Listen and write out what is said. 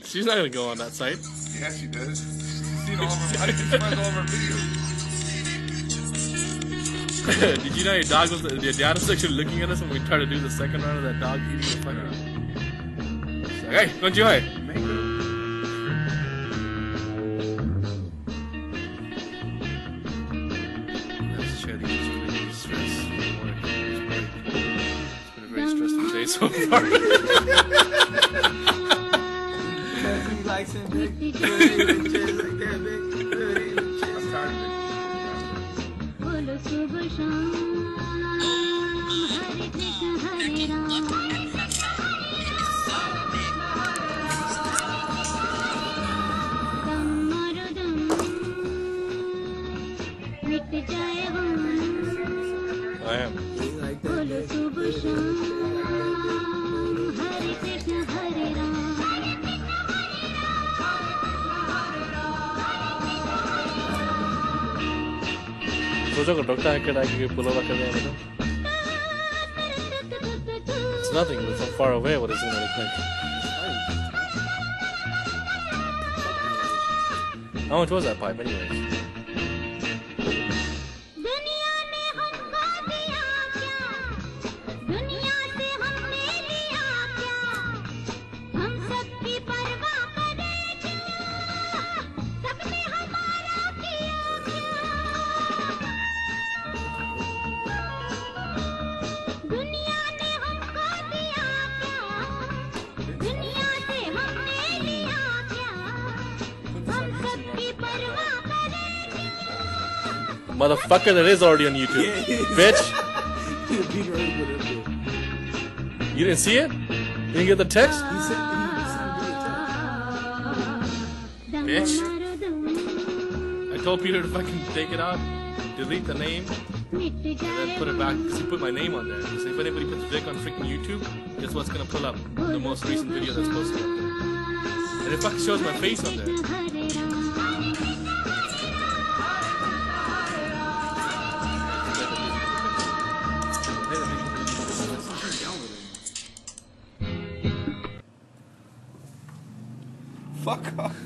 She's not gonna go on that site. Yeah, she does. She's seen all of our, she finds all of our videos. Did you know your dad was actually looking at us when we tried to do the second round of that dog eating the fucking... Hey, don't you hey? That's Shelly. It's really stressed. It's been a very stressful day so far. He likes him big. I am. सोचो को doctor है क्या कि पुलोवा कर रहे हैं It's nothing, but from far away what is it really think? How much was that pipe anyways? Motherfucker, that is already on YouTube. Bitch. You didn't see it? You didn't get the text? Bitch. I told Peter to fucking take it out, delete the name, and then put it back, because he put my name on there. Because if anybody puts Vic on freaking YouTube, guess what's going to pull up? The most recent video that's posted up there. And it fucking shows my face on there. Fuck off.